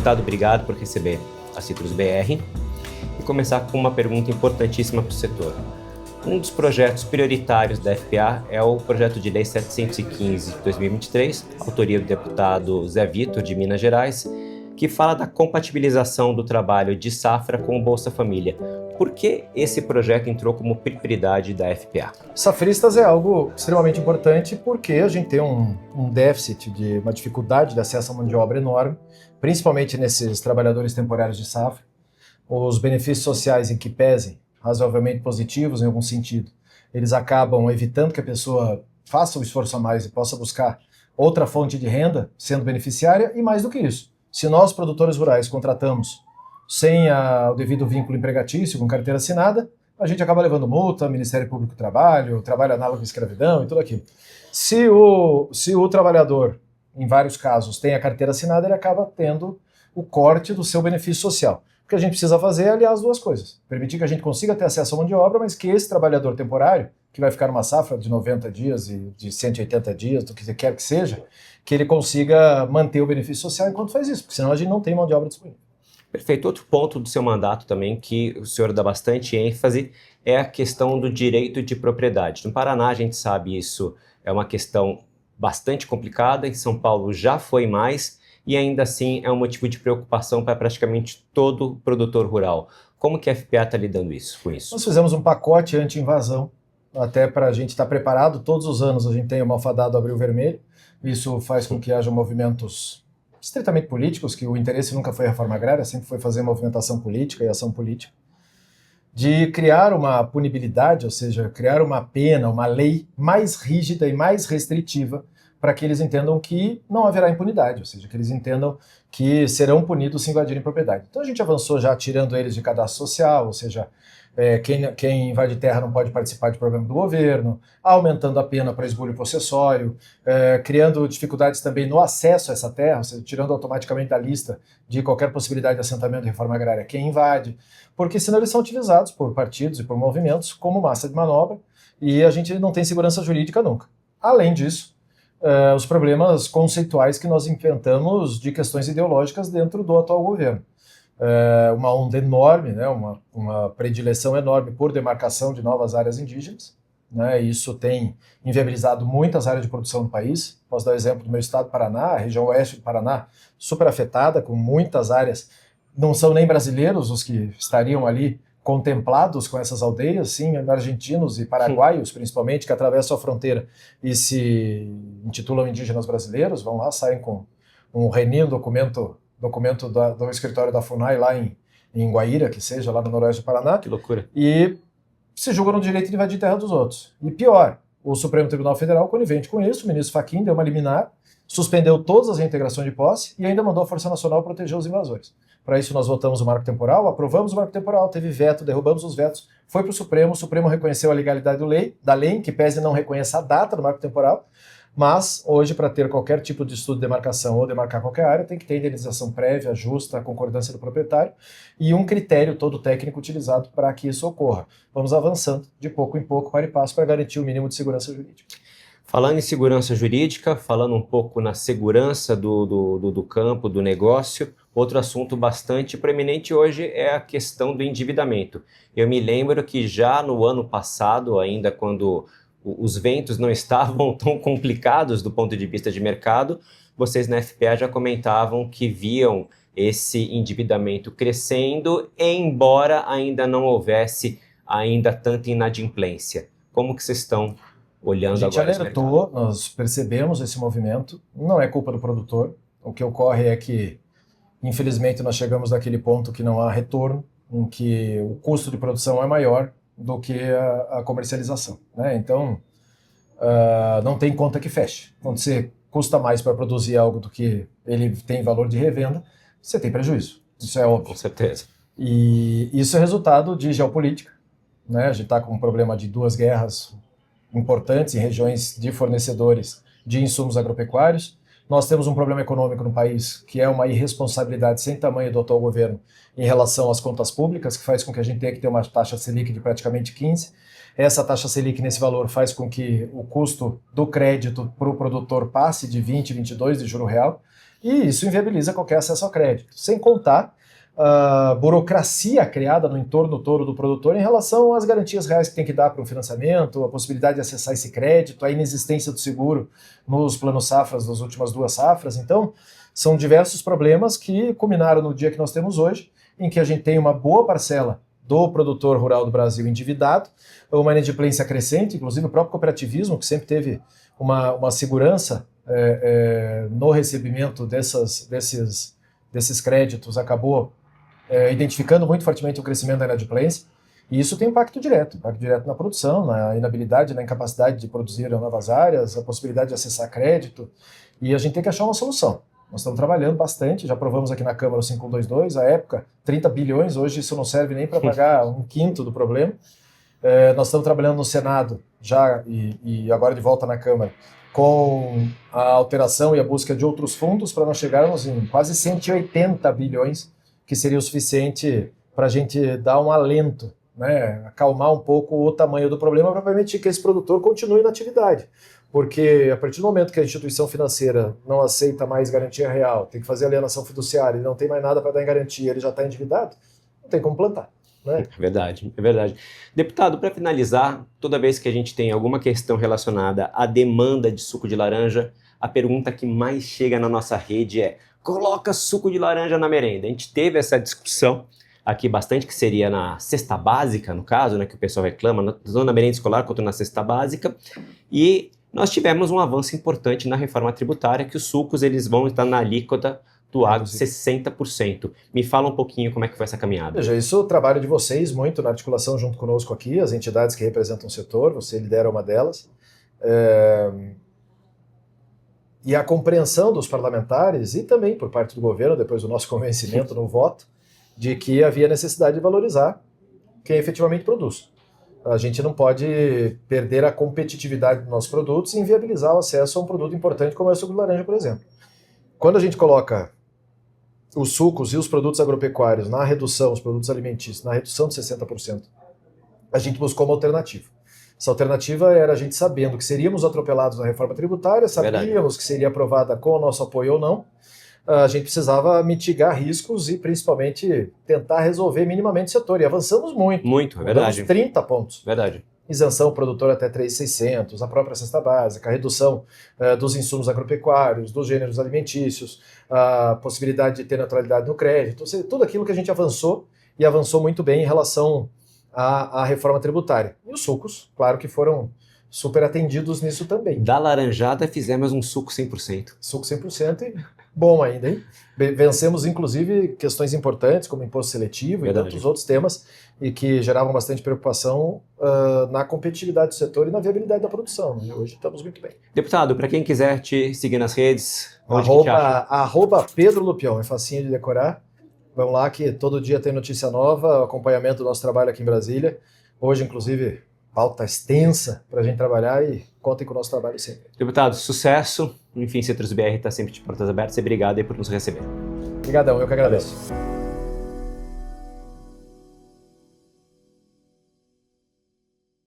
Deputado, obrigado por receber a Citrus BR e começar com uma pergunta importantíssima para o setor. Um dos projetos prioritários da FPA é o projeto de lei 715 de 2023, autoria do deputado Zé Vitor, de Minas Gerais, que fala da compatibilização do trabalho de safra com o Bolsa Família. Por que esse projeto entrou como prioridade da FPA? Safristas é algo extremamente importante porque a gente tem um déficit, uma dificuldade de acesso à mão de obra enorme, principalmente nesses trabalhadores temporários de safra. Os benefícios sociais, em que pesem, razoavelmente positivos em algum sentido, eles acabam evitando que a pessoa faça o esforço a mais e possa buscar outra fonte de renda sendo beneficiária, e mais do que isso, se nós, produtores rurais, contratamos sem o devido vínculo empregatício, com carteira assinada, a gente acaba levando multa, Ministério Público do Trabalho, trabalho análogo à escravidão e tudo aquilo. Se o trabalhador, em vários casos, tem a carteira assinada, ele acaba tendo o corte do seu benefício social. O que a gente precisa fazer é aliar as duas coisas. Permitir que a gente consiga ter acesso à mão de obra, mas que esse trabalhador temporário, que vai ficar numa safra de 90 dias e de 180 dias, do que quer que seja, que ele consiga manter o benefício social enquanto faz isso, porque senão a gente não tem mão de obra disponível. Perfeito. Outro ponto do seu mandato também, que o senhor dá bastante ênfase, é a questão do direito de propriedade. No Paraná, a gente sabe isso é uma questão bastante complicada, em São Paulo já foi mais, e ainda assim é um motivo de preocupação para praticamente todo produtor rural. Como que a FPA está lidando com isso? Nós fizemos um pacote anti-invasão, até para a gente estar preparado. Todos os anos a gente tem o malfadado Abril Vermelho. Isso faz com que haja movimentos estritamente políticos, que o interesse nunca foi a reforma agrária, sempre foi fazer movimentação política e ação política, de criar uma punibilidade, ou seja, criar uma pena, uma lei mais rígida e mais restritiva, para que eles entendam que não haverá impunidade, ou seja, que eles entendam que serão punidos se invadirem propriedade. Então a gente avançou já tirando eles de cadastro social, ou seja, quem invade terra não pode participar de programa do governo, aumentando a pena para esbulho possessório, criando dificuldades também no acesso a essa terra, ou seja, tirando automaticamente da lista de qualquer possibilidade de assentamento de reforma agrária quem invade, porque senão eles são utilizados por partidos e por movimentos como massa de manobra, e a gente não tem segurança jurídica nunca. Além disso, os problemas conceituais que nós enfrentamos de questões ideológicas dentro do atual governo. Uma onda enorme, né, uma predileção enorme por demarcação de novas áreas indígenas, né, e isso tem inviabilizado muitas áreas de produção no país. Posso dar o exemplo do meu estado, Paraná, a região oeste do Paraná, super afetada, com muitas áreas, não são nem brasileiros os que estariam ali contemplados com essas aldeias, sim, argentinos e paraguaios, principalmente, que atravessam a fronteira e se intitulam indígenas brasileiros, vão lá, saem com um renino documento do escritório da FUNAI lá em Guaíra, que seja, lá no noroeste do Paraná. Que loucura. E se julga no direito de invadir terra dos outros. E pior, o Supremo Tribunal Federal, conivente com isso, o ministro Fachin deu uma liminar, suspendeu todas as reintegrações de posse e ainda mandou a Força Nacional proteger os invasores. Para isso nós votamos o marco temporal, aprovamos o marco temporal, teve veto, derrubamos os vetos, foi para o Supremo reconheceu a legalidade da lei, que pese não reconheça a data do marco temporal, mas hoje, para ter qualquer tipo de estudo de demarcação ou demarcar qualquer área, tem que ter indenização prévia, justa, concordância do proprietário e um critério todo técnico utilizado para que isso ocorra. Vamos avançando de pouco em pouco, para e passo, para garantir o mínimo de segurança jurídica. Falando em segurança jurídica, falando um pouco na segurança do campo, do negócio, outro assunto bastante preeminente hoje é a questão do endividamento. Eu me lembro que já no ano passado, ainda quando os ventos não estavam tão complicados do ponto de vista de mercado, vocês na FPA já comentavam que viam esse endividamento crescendo, embora ainda não houvesse ainda tanta inadimplência. Como que vocês estão olhando agora? A gente alertou, nós percebemos esse movimento, não é culpa do produtor, o que ocorre é que, infelizmente, nós chegamos naquele ponto que não há retorno, em que o custo de produção é maior do que a comercialização, né? Então, não tem conta que feche. Quando você custa mais para produzir algo do que ele tem valor de revenda, você tem prejuízo. Isso é óbvio. Com certeza. E isso é resultado de geopolítica, né? A gente está com um problema de duas guerras importantes em regiões de fornecedores de insumos agropecuários. Nós temos um problema econômico no país que é uma irresponsabilidade sem tamanho do atual governo em relação às contas públicas, que faz com que a gente tenha que ter uma taxa Selic de praticamente 15%. Essa taxa Selic nesse valor faz com que o custo do crédito para o produtor passe de 20, 22 de juro real. E isso inviabiliza qualquer acesso ao crédito. Sem contar a burocracia criada no entorno todo do produtor em relação às garantias reais que tem que dar para o financiamento, a possibilidade de acessar esse crédito, a inexistência do seguro nos planos safras das últimas 2 safras. Então, são diversos problemas que culminaram no dia que nós temos hoje, em que a gente tem uma boa parcela do produtor rural do Brasil endividado, uma inadimplência crescente, inclusive o próprio cooperativismo, que sempre teve uma segurança no recebimento desses créditos, acabou identificando muito fortemente o crescimento da inadimplência, e isso tem impacto direto na produção, na inabilidade, na incapacidade de produzir em novas áreas, a possibilidade de acessar crédito, e a gente tem que achar uma solução. Nós estamos trabalhando bastante, já aprovamos aqui na Câmara o 5122, à época 30 bilhões, hoje isso não serve nem para pagar 1/5 do problema. Nós estamos trabalhando no Senado já e agora de volta na Câmara com a alteração e a busca de outros fundos para nós chegarmos em quase 180 bilhões, que seria o suficiente para a gente dar um alento, né, acalmar um pouco o tamanho do problema para permitir que esse produtor continue na atividade. Porque a partir do momento que a instituição financeira não aceita mais garantia real, tem que fazer alienação fiduciária e não tem mais nada para dar em garantia, ele já está endividado, não tem como plantar. Né? É verdade, é verdade. Deputado, para finalizar, toda vez que a gente tem alguma questão relacionada à demanda de suco de laranja, a pergunta que mais chega na nossa rede é: coloca suco de laranja na merenda. A gente teve essa discussão aqui bastante, que seria na cesta básica, no caso, né, que o pessoal reclama, tanto na merenda escolar quanto na cesta básica, e nós tivemos um avanço importante na reforma tributária, que os sucos eles vão estar na alíquota do agro 60%. Me fala um pouquinho como é que foi essa caminhada. Veja, isso é o trabalho de vocês, muito na articulação junto conosco aqui, as entidades que representam o setor, você lidera uma delas, e a compreensão dos parlamentares e também por parte do governo, depois do nosso convencimento no voto, de que havia necessidade de valorizar quem efetivamente produz. A gente não pode perder a competitividade dos nossos produtos e inviabilizar o acesso a um produto importante como é o suco de laranja, por exemplo. Quando a gente coloca os sucos e os produtos agropecuários na redução, os produtos alimentícios, na redução de 60%, a gente buscou uma alternativa. Essa alternativa era a gente sabendo que seríamos atropelados na reforma tributária, sabíamos que seria aprovada com o nosso apoio ou não, a gente precisava mitigar riscos e principalmente tentar resolver minimamente o setor. E avançamos muito. Muito, é verdade. 30 pontos. Verdade. Isenção produtor até 3.600, a própria cesta básica, a redução dos insumos agropecuários, dos gêneros alimentícios, a possibilidade de ter neutralidade no crédito, ou seja, tudo aquilo que a gente avançou e avançou muito bem em relação à reforma tributária. E os sucos, claro que foram super atendidos nisso também. Da laranjada fizemos um suco 100%. Suco 100% e bom ainda, hein? Vencemos, inclusive, questões importantes, como imposto seletivo e tantos outros temas, e que geravam bastante preocupação na competitividade do setor e na viabilidade da produção. E hoje estamos muito bem. Deputado, para quem quiser te seguir nas redes, @ Pedro Lupião, é facinho de decorar. Vamos lá que todo dia tem notícia nova, acompanhamento do nosso trabalho aqui em Brasília. Hoje, inclusive, pauta extensa para a gente trabalhar e contem com o nosso trabalho sempre. Deputado, sucesso. Enfim, Citrus BR está sempre de portas abertas e obrigado aí por nos receber. Obrigadão, eu que agradeço.